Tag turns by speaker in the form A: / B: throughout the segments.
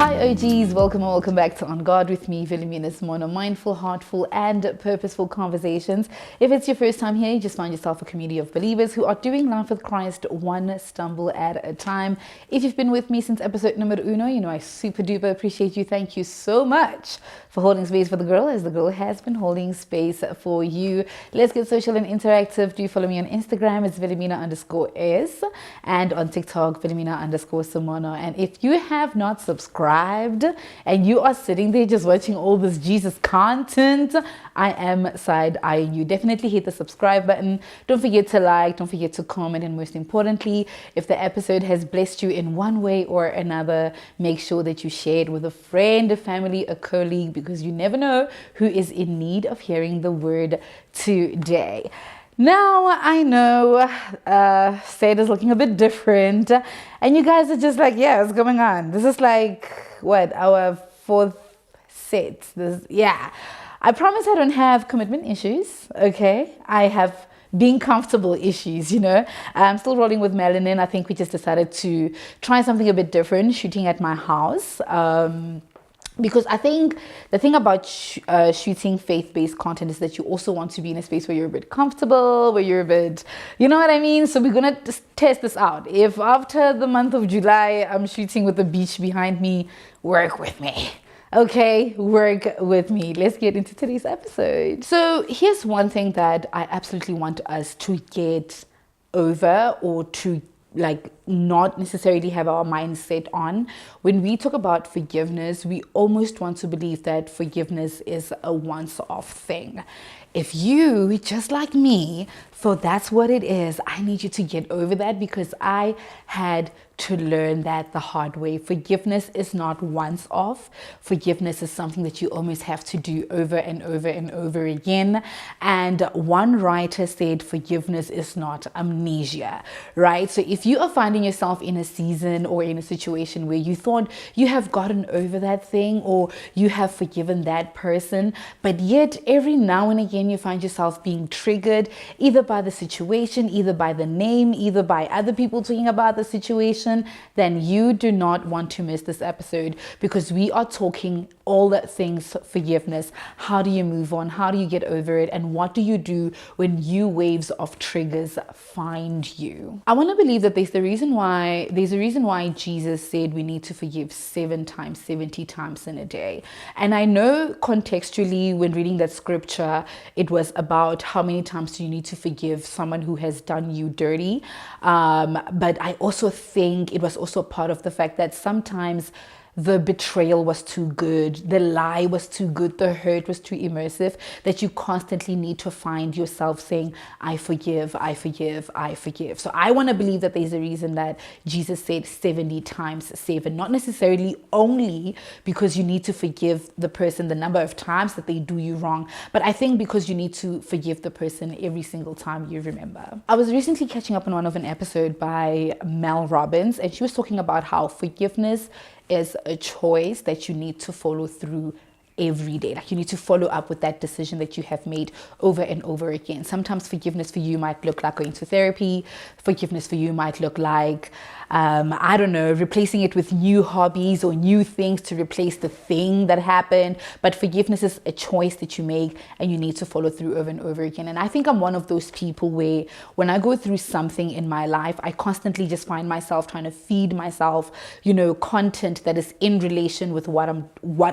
A: Hi OGs, welcome and welcome back to On God with me, Philomena's Mono, mindful, heartful and purposeful conversations. If it's your first time here, you just find yourself a community of believers who are doing life with Christ one stumble at a time. If you've been with me since episode numero uno, you know I super duper appreciate you. Thank you so much for holding space for the girl, as the girl has been holding space for you. Let's get social and interactive. Do follow me on Instagram, it's Philomena_S, and on TikTok, Philomena_Simono. And if you have not subscribed and you are sitting there just watching all this Jesus content, I am side-eyeing you. Definitely hit the subscribe button. Don't forget to like, don't forget to comment, and most importantly, if the episode has blessed you in one way or another, make sure that you share it with a friend, a family, a colleague, because you never know who is in need of hearing the word today. Now, I know State is looking a bit different, and you guys are just like, yeah, what's going on? This is like, what, our fourth set? I promise I don't have commitment issues, okay? I have being comfortable issues, you know. I'm still rolling with melanin. I think we just decided to try something a bit different, shooting at my house. Because I think the thing about shooting faith-based content is that you also want to be in a space where you're a bit comfortable, where you're a bit, you know what I mean? So we're going to just test this out. If after the month of July, I'm shooting with the beach behind me, work with me. Okay, work with me. Let's get into today's episode. So here's one thing that I absolutely want us to get over, or to not necessarily have our mindset on. When we talk about forgiveness, we almost want to believe that forgiveness is a once-off thing. If you, just like me, thought that's what it is, I need you to get over that, because I had to learn that the hard way. Forgiveness is not once off. Forgiveness is something that you almost have to do over and over and over again. And one writer said forgiveness is not amnesia, right? So if you are finding yourself in a season or in a situation where you thought you have gotten over that thing, or you have forgiven that person, but yet every now and again you find yourself being triggered either by the situation, either by the name, either by other people talking about the situation, then you do not want to miss this episode, because we are talking all that things forgiveness. How do you move on? How do you get over it? And what do you do when new waves of triggers find you? I want to believe that there's a reason why Jesus said we need to forgive 7 times, 70 times in a day. And I know contextually when reading that scripture, it was about how many times do you need to forgive someone who has done you dirty. But I also think it was also part of the fact that sometimes the betrayal was too good, the lie was too good, the hurt was too immersive, that you constantly need to find yourself saying, I forgive, I forgive, I forgive. So I want to believe that there's a reason that Jesus said 70 times 7, not necessarily only because you need to forgive the person the number of times that they do you wrong, but I think because you need to forgive the person every single time you remember. I was recently catching up on an episode by Mel Robbins, and she was talking about how forgiveness is a choice that you need to follow through every day. Like, you need to follow up with that decision that you have made over and over again. Sometimes forgiveness for you might look like going to therapy. Forgiveness for you might look like, I don't know, replacing it with new hobbies or new things to replace the thing that happened. But forgiveness is a choice that you make, and you need to follow through over and over again. And I think I'm one of those people where when I go through something in my life, I constantly just find myself trying to feed myself, content that is in relation with what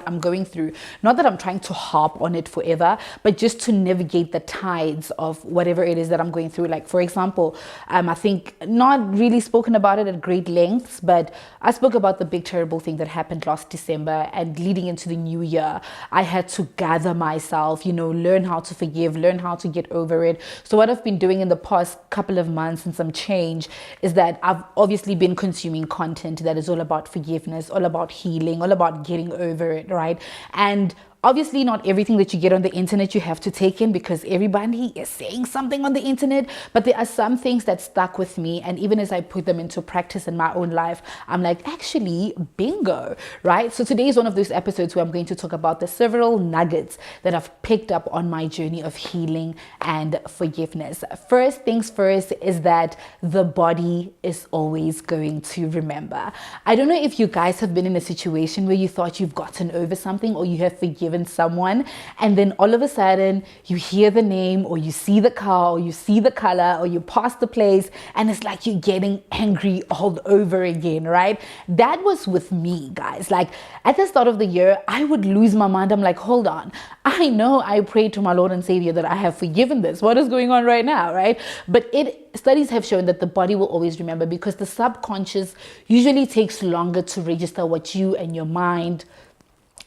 A: I'm going through. Not that I'm trying to harp on it forever, but just to navigate the tides of whatever it is that I'm going through. Like, for example, I think not really spoken about it at great lengths, but I spoke about the big terrible thing that happened last December, and leading into the new year, I had to gather myself, learn how to forgive, learn how to get over it. So what I've been doing in the past couple of months and some change is that I've obviously been consuming content that is all about forgiveness, all about healing, all about getting over it, right? And Obviously, not everything that you get on the internet you have to take in, because everybody is saying something on the internet, but there are some things that stuck with me, and even as I put them into practice in my own life, I'm like, actually, bingo, right? So today is one of those episodes where I'm going to talk about the several nuggets that I've picked up on my journey of healing and forgiveness. First things first is that the body is always going to remember. I don't know if you guys have been in a situation where you thought you've gotten over something or you have forgiven someone, and then all of a sudden you hear the name or you see the car or you see the color or you pass the place, and it's like you're getting angry all over again, right? That was with me, guys. Like at the start of the year, I would lose my mind. I'm like, hold on, I know I prayed to my Lord and Savior that I have forgiven this. What is going on right now, right? But studies have shown that the body will always remember, because the subconscious usually takes longer to register what you and your mind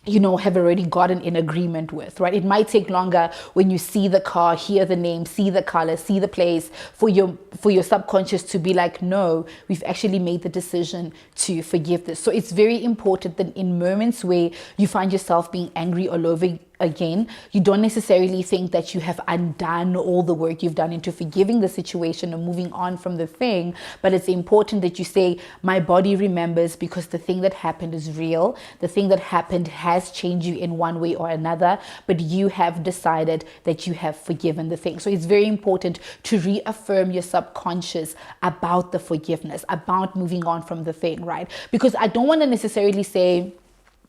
A: have already gotten in agreement with, right? It might take longer when you see the car, hear the name, see the color, see the place, for your subconscious to be like, no, we've actually made the decision to forgive this. So it's very important that in moments where you find yourself being angry all over again, you don't necessarily think that you have undone all the work you've done into forgiving the situation or moving on from the thing, but it's important that you say, my body remembers, because the thing that happened is real. The thing that happened has changed you in one way or another, but you have decided that you have forgiven the thing. So it's very important to reaffirm your subconscious about the forgiveness, about moving on from the thing, right? Because I don't want to necessarily say,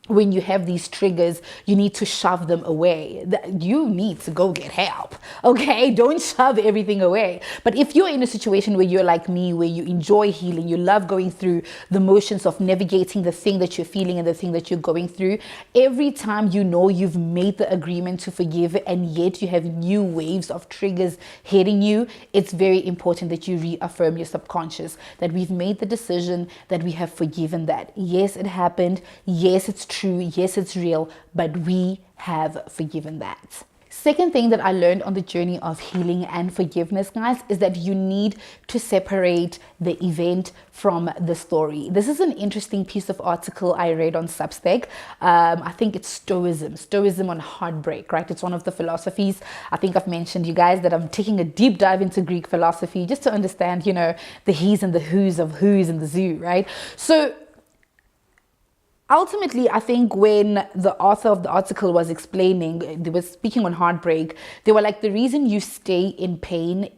A: when you have these triggers, you need to shove them away. You need to go get help, okay? Don't shove everything away. But if you're in a situation where you're like me, where you enjoy healing, you love going through the motions of navigating the thing that you're feeling and the thing that you're going through, every time you've made the agreement to forgive, and yet you have new waves of triggers hitting you, it's very important that you reaffirm your subconscious that we've made the decision, that we have forgiven that. Yes, it happened. Yes, it's true. Yes, it's real, but we have forgiven that. Second thing that I learned on the journey of healing and forgiveness, guys, is that you need to separate the event from the story. This is an interesting piece of article I read on Substack. I think it's Stoicism on heartbreak, right? It's one of the philosophies. I think I've mentioned you guys that I'm taking a deep dive into Greek philosophy just to understand, the he's and the who's of who's in the zoo, right? So ultimately, I think when the author of the article was explaining, they were speaking on heartbreak, they were like, the reason you stay in pain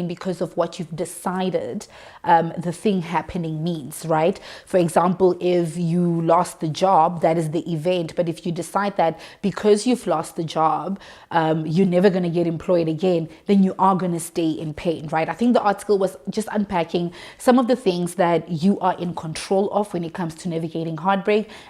A: because of what you've decided the thing happening means, right? For example, if you lost the job, that is the event. But if you decide that because you've lost the job, you're never going to get employed again, then you are going to stay in pain, right? I think the article was just unpacking some of the things that you are in control of when it comes to navigating heartbreak,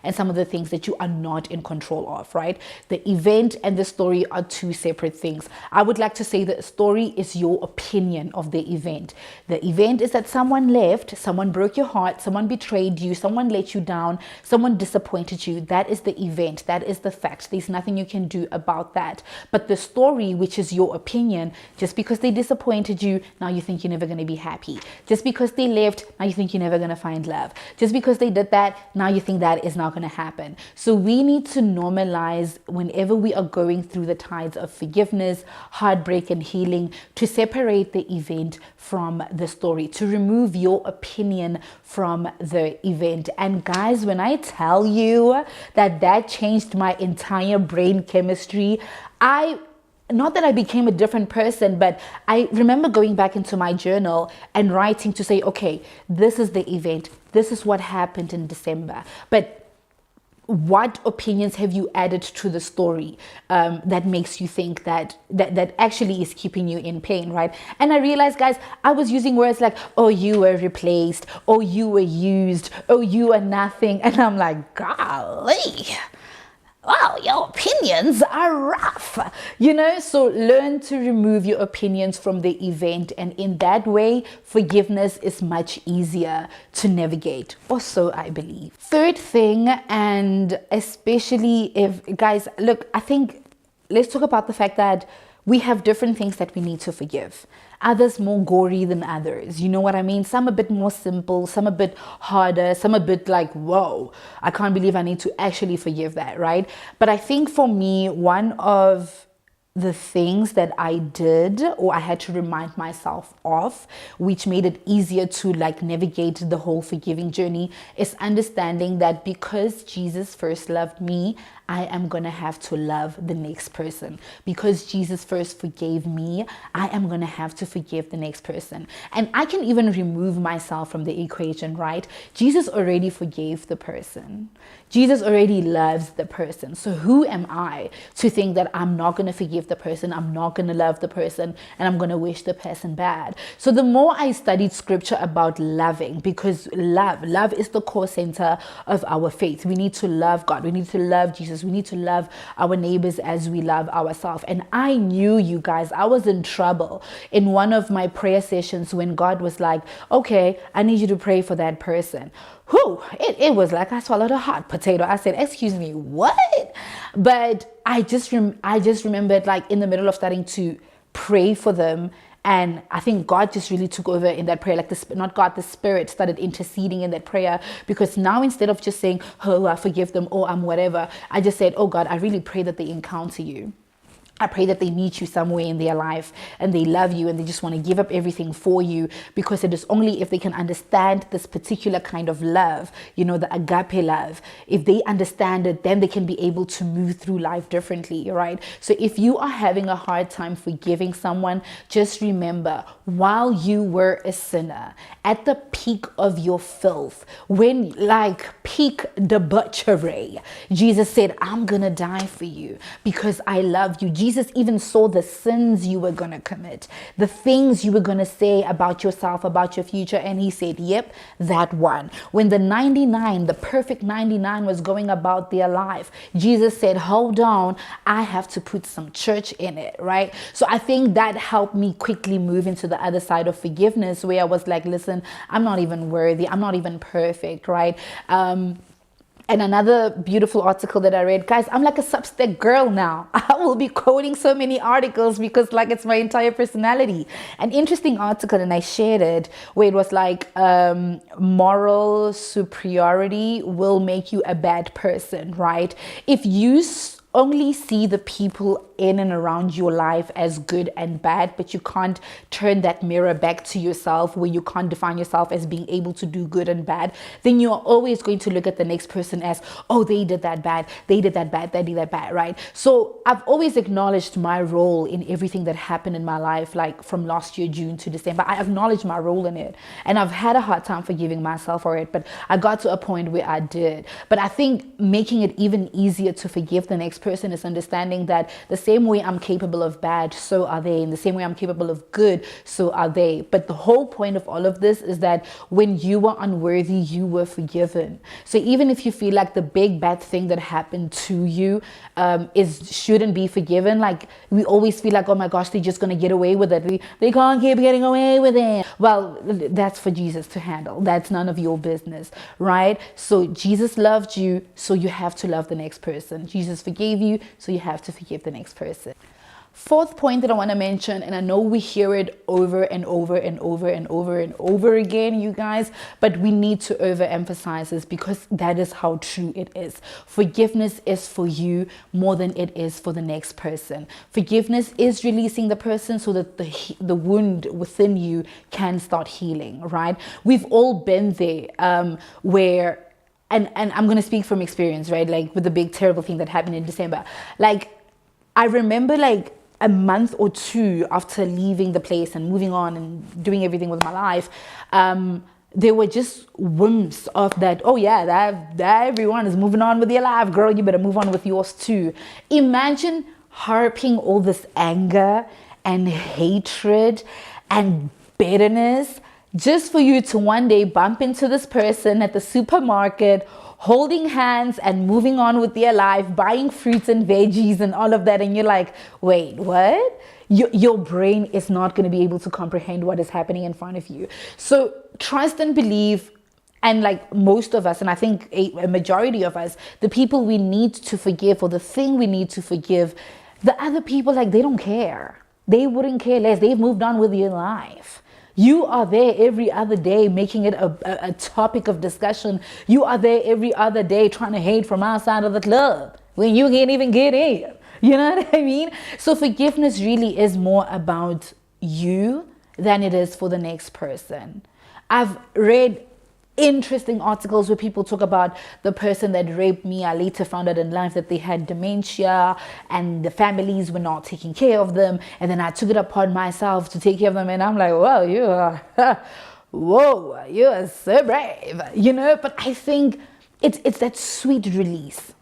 A: and some of the things that you are not in control of, right? The event and the story are two separate things. I would like to say that the story is your opinion of the event. The event is that someone left, someone broke your heart, someone betrayed you, someone let you down, someone disappointed you. That is the event. That is the fact. There's nothing you can do about that. But the story, which is your opinion, just because they disappointed you, now you think you're never going to be happy. Just because they left, now you think you're never going to find love. Just because they did that, now you think that is not going to happen. So we need to normalize, whenever we are going through the tides of forgiveness, heartbreak, and healing, to separate the event from the story, to remove your opinion from the event. And guys, when I tell you that changed my entire brain chemistry, not that I became a different person, but I remember going back into my journal and writing to say, okay, this is the event. This is what happened in December. But what opinions have you added to the story that makes you think that actually is keeping you in pain, right? And I realized, guys, I was using words like, oh, you were replaced, oh, you were used, oh, you are nothing. And I'm like, golly, wow, your opinions are rough, so learn to remove your opinions from the event. And in that way, forgiveness is much easier to navigate, or so I believe. Third thing, and especially if, guys, look, I think let's talk about the fact that we have different things that we need to forgive. Others more gory than others. You know what I mean? Some a bit more simple, some a bit harder, some a bit like, whoa, I can't believe I need to actually forgive that, right? But I think for me, one of the things that I did, or I had to remind myself of, which made it easier to like navigate the whole forgiving journey, is understanding that because Jesus first loved me, I am going to have to love the next person. Because Jesus first forgave me, I am going to have to forgive the next person. And I can even remove myself from the equation, right? Jesus already forgave the person. Jesus already loves the person. So who am I to think that I'm not going to forgive the person, I'm not going to love the person, and I'm going to wish the person bad? So the more I studied scripture about loving, because love is the core center of our faith. We need to love God. We need to love Jesus. We need to love our neighbors as we love ourselves. And I knew, you guys, I was in trouble in one of my prayer sessions when God was like, okay, I need you to pray for that person. Whew, it was like I swallowed a hot potato. I said, excuse me, what? But I just remembered, like, in the middle of starting to pray for them, and I think God just really took over in that prayer. Like, the Spirit started interceding in that prayer, because now instead of just saying, oh, I forgive them, or I'm whatever, I just said, oh God, I really pray that they encounter you. I pray that they meet you somewhere in their life and they love you and they just want to give up everything for you, because it is only if they can understand this particular kind of love, you know, the agape love, if they understand it, then they can be able to move through life differently, right? So if you are having a hard time forgiving someone, just remember, while you were a sinner, at the peak of your filth, when like peak debauchery, Jesus said, I'm gonna die for you because I love you. Jesus even saw the sins you were going to commit, the things you were going to say about yourself, about your future. And he said, yep, that one. When the 99, the perfect 99 was going about their life, Jesus said, hold on, I have to put some church in it, right? So I think that helped me quickly move into the other side of forgiveness, where I was like, listen, I'm not even worthy. I'm not even perfect, right? And another beautiful article that I read, guys, I'm like a Substack girl now. I will be quoting so many articles because like it's my entire personality. An interesting article, and I shared it, where it was like, moral superiority will make you a bad person, right? If you only see the people in and around your life as good and bad, but you can't turn that mirror back to yourself, where you can't define yourself as being able to do good and bad, then you're always going to look at the next person as, oh, they did that bad, they did that bad, they did that bad, right? So I've always acknowledged my role in everything that happened in my life, like from last year, June to December. I acknowledge my role in it, and I've had a hard time forgiving myself for it, but I got to a point where I did. But I think making it even easier to forgive the next person is understanding that the same way I'm capable of bad, so are they. In the same way I'm capable of good, so are they. But the whole point of all of this is that when you were unworthy, you were forgiven. So even if you feel like the big bad thing that happened to you shouldn't be forgiven, like we always feel like, oh my gosh, they're just going to get away with it. They can't keep getting away with it. Well, that's for Jesus to handle. That's none of your business, right? So Jesus loved you, so you have to love the next person. Jesus forgave you, so you have to forgive the next person. Fourth point that I want to mention, and I know we hear it over and over and over and over and over again, you guys, but we need to overemphasize this because that is how true it is. Forgiveness is for you more than it is for the next person. Forgiveness is releasing the person so that the wound within you can start healing, right? We've all been there where, and I'm going to speak from experience, right? Like with the big terrible thing that happened in December. Like I remember like a month or two after leaving the place and moving on and doing everything with my life, there were just whims of that, oh yeah, that everyone is moving on with their life, girl, you better move on with yours too. Imagine harping all this anger and hatred and bitterness just for you to one day bump into this person at the supermarket, holding hands and moving on with their life, buying fruits and veggies and all of that. And you're like, wait, what? Your brain is not going to be able to comprehend what is happening in front of you. So trust and believe. And like most of us, and I think a majority of us, the people we need to forgive, or the thing we need to forgive, The other people, like, they don't care. They wouldn't care less. They've moved on with your life. You are there every other day making it a topic of discussion. You are there every other day trying to hate from outside of the club when you can't even get in. You know what I mean? So forgiveness really is more about you than it is for the next person. I've read interesting articles where people talk about the person that raped me. I later found out in life that they had dementia and the families were not taking care of them. And then I took it upon myself to take care of them. And I'm like, whoa, you are, whoa, you are so brave, you know? But I think it's that sweet release.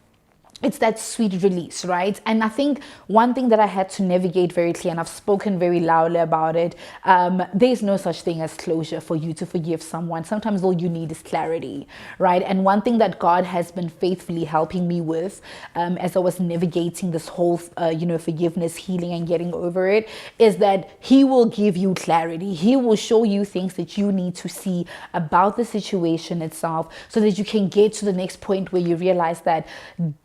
A: It's that sweet release, right? And I think one thing that I had to navigate very clear, and I've spoken very loudly about it, there's no such thing as closure for you to forgive someone. Sometimes all you need is clarity, right? And one thing that God has been faithfully helping me with as I was navigating this whole, forgiveness, healing, and getting over it, is that He will give you clarity. He will show you things that you need to see about the situation itself so that you can get to the next point where you realize that,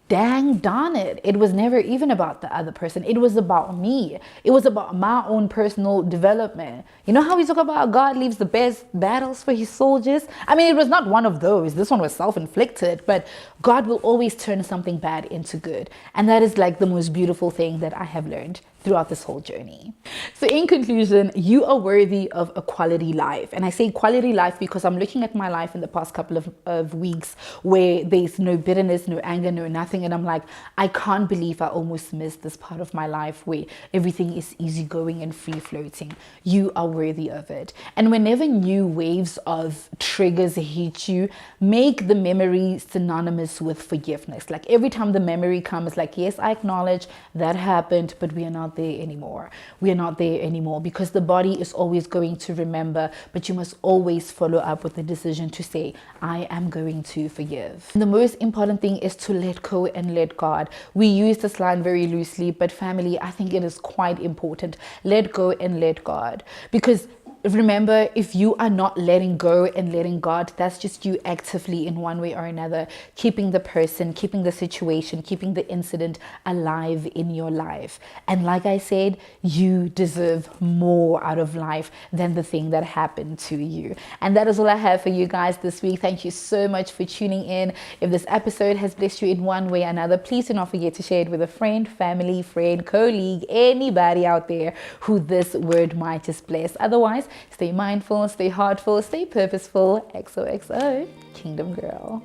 A: dang darn it was never even about the other person. It was about me. It was about my own personal development. You know how we talk about God leaves the best battles for His soldiers? I mean, it was not one of those. This one was self-inflicted, but God will always turn something bad into good. And that is like the most beautiful thing that I have learned throughout this whole journey. So in conclusion, you are worthy of a quality life. And I say quality life because I'm looking at my life in the past couple of weeks where there's no bitterness, no anger, no nothing. And I'm like, I can't believe I almost missed this part of my life where everything is easygoing and free floating. You are worthy of it. And whenever new waves of triggers hit you, make the memory synonymous with forgiveness. Like every time the memory comes, like, yes, I acknowledge that happened, but we are not there anymore. We are not there anymore, because the body is always going to remember, but you must always follow up with the decision to say, I am going to forgive. And the most important thing is to let go and let God. We use this line very loosely, but family, I think it is quite important. Let go and let God. Because remember, if you are not letting go and letting God, that's just you actively in one way or another keeping the person, keeping the situation, keeping the incident alive in your life. And like I said, you deserve more out of life than the thing that happened to you. And that is all I have for you guys this week. Thank you so much for tuning in. If this episode has blessed you in one way or another, please do not forget to share it with a friend, family, friend, colleague, anybody out there who this word might just bless. Otherwise, stay mindful, stay heartful, stay purposeful. XOXO, Kingdom Girl.